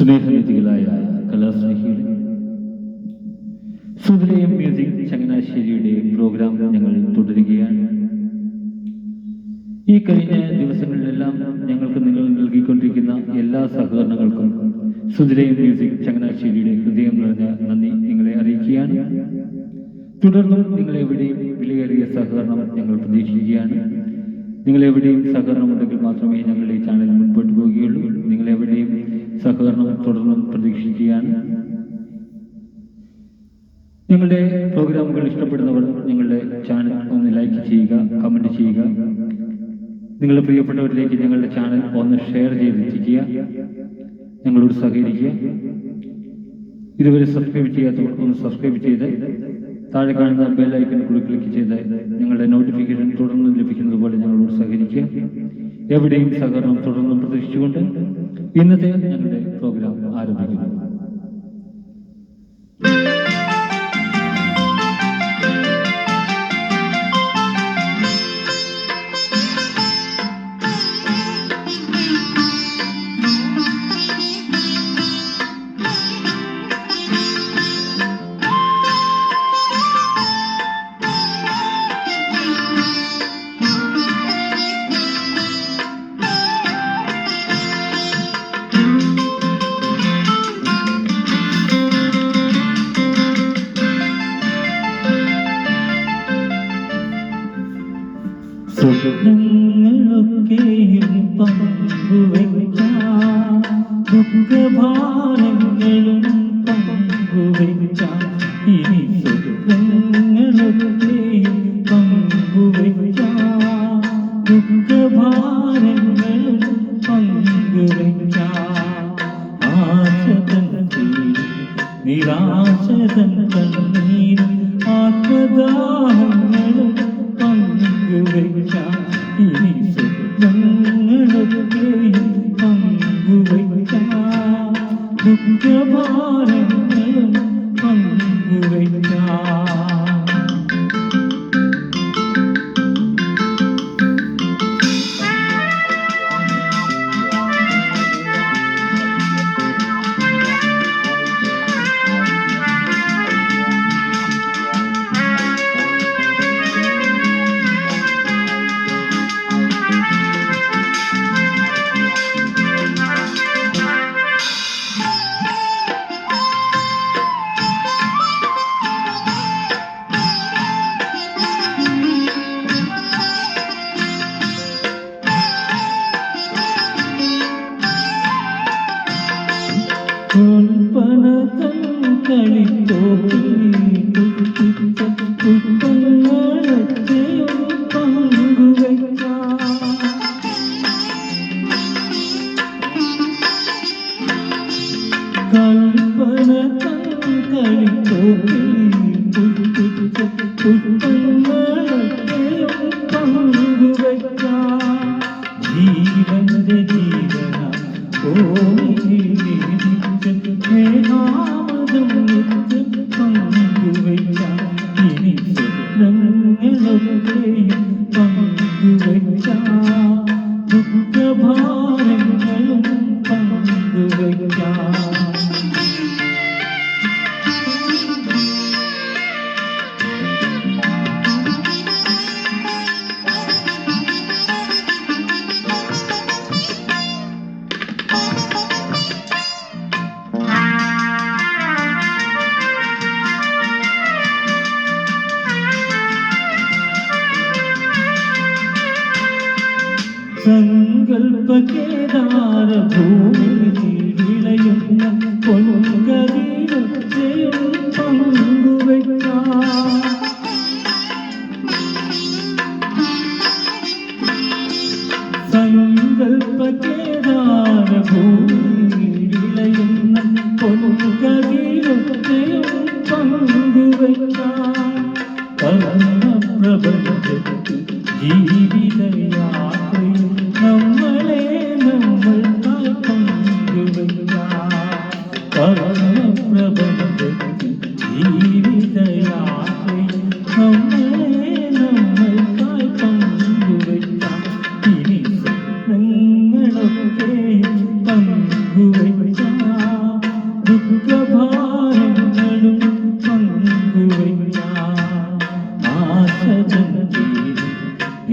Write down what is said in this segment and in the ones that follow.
സ്നേഹനിധികളായ കലാസ്നേഹികളെ, സുധിലയം music ചങ്ങനാശ്ശേരിയുടെ programme ഞങ്ങൾ തുടരുകയാണ്. ഈ കഴിഞ്ഞ ദിവസങ്ങളിലെല്ലാം ഞങ്ങൾക്ക് നിങ്ങൾ നൽകിക്കൊണ്ടിരിക്കുന്ന എല്ലാ സഹകരണങ്ങൾക്കും സുധിലയം മ്യൂസിക് ചങ്ങനാശ്ശേരിയുടെ ഹൃദയം നിറഞ്ഞ നന്ദി നിങ്ങളെ അറിയിക്കുകയാണ്. തുടർന്നും നിങ്ങളെവിടെയും വിലയേറിയ സഹകരണം ഞങ്ങൾ പ്രതീക്ഷിക്കുകയാണ്. നിങ്ങളെവിടെയും സഹകരണമുണ്ടെങ്കിൽ മാത്രമേ ഞങ്ങളുടെ ഈ ചാനൽ മുൻപോട്ട് പോവുകയുള്ളൂ. നിങ്ങളെവിടെയും സഹകരണം തുടർന്നും പ്രതീക്ഷിക്കുകയാണ്. ഞങ്ങളുടെ പ്രോഗ്രാമുകൾ ഇഷ്ടപ്പെടുന്നവർ ഞങ്ങളുടെ ചാനൽ ഒന്ന് ലൈക്ക് ചെയ്യുക, കമന്റ് ചെയ്യുക. നിങ്ങളുടെ പ്രിയപ്പെട്ടവരിലേക്ക് ഞങ്ങളുടെ ചാനൽ ഒന്ന് ഷെയർ ചെയ്തെത്തിക്കുക. ഞങ്ങളോട് സഹകരിക്കുക. ഇതുവരെ സബ്സ്ക്രൈബ് ചെയ്യാത്തവർ ഒന്ന് സബ്സ്ക്രൈബ് ചെയ്ത് താഴെ കാണുന്ന ബെൽ ഐക്കൺ കൂടി ക്ലിക്ക് ചെയ്ത് ഞങ്ങളുടെ നോട്ടിഫിക്കേഷൻ തുടർന്ന് ലഭിക്കുന്നത് പോലെ ഞങ്ങളോട് സഹകരിക്കുക. എവിടെയും സഹകരണം തുടർന്ന് പ്രതീക്ഷിച്ചുകൊണ്ട് ഇന്നത്തെ ഞങ്ങളുടെ പ്രോഗ്രാം ആരംഭിക്കുന്നു. സ്വപ്നങ്ങളൊക്കെയും പങ്കുവയ്ക്കാം, ദുഃഖഭാരങ്ങളും പങ്കുവയ്ക്കാം. ഇനി സ്വപ്നങ്ങളൊക്കെയും പങ്കുവയ്ക്കാം, ദുഃഖഭാരങ്ങളും പങ്കുവയ്ക്കാം. ആശതൻ നിരാശതൻ കണ്ണീരും ആത്മദാഹങ്ങളും പങ്കുവയ്ക്കാം. ഇനി സ്വപ്നങ്ങളൊക്കെയും പങ്കുവയ്ക്കാം, ദുഃഖഭാരങ്ങളും പങ്കുവയ്ക്കാം. പുഷ്പനതൻ കളിത്തോപ്പിൽ പുഷ്പങ്ങളൊക്കെയും പങ്കുവയ്ക്കാം. കൽപ്പനതൻ കളിത്തോപ്പിൽ പുഷ്പങ്ങളൊക്കെയും പങ്കുവയ്ക്കാം. ജീവന്റെ ജീവന പങ്കുവയ്ക്കാം. ഇനി സ്വപ്നങ്ങളൊക്കെയും പങ്കുവയ്ക്കാം, ദുഃഖഭാരങ്ങളും പങ്കുവയ്ക്കാം. സങ്കൽപ്പകേദാര ഭൂമിയിൽ വിളയുന്ന പൊൻകതിരൊക്കെയും പങ്കുവയ്ക്കാം. സങ്കൽപ്പകേദാര ഭൂമിയിൽ വിളയുന്ന പൊൻകതിരൊക്കെയും പങ്കുവയ്ക്കാം. കർമ്മപ്രപഞ്ചത്തിൽ ജീവിതയാത്രയിൽ നമ്മളെ നമ്മൾക്കായി പങ്കുവയ്ക്കാം. കർമ്മപ്രപഞ്ചത്തിൽ ജീവിതയാത്രയിൽ നമ്മളെ നമ്മൾക്കായി പങ്കുവയ്ക്കാം. ഇനി സ്വപ്നങ്ങളൊക്കെ പങ്കു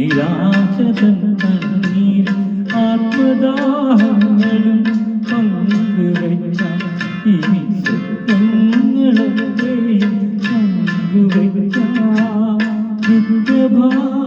നിരാശതൻ കണ്ണീരും ആത്മദാഹങ്ങളും പങ്കുവയ്ക്കാം. ഇനി സ്വപ്നങ്ങളൊക്കെയും പങ്കുവയ്ക്കാം. നിത്യഭാ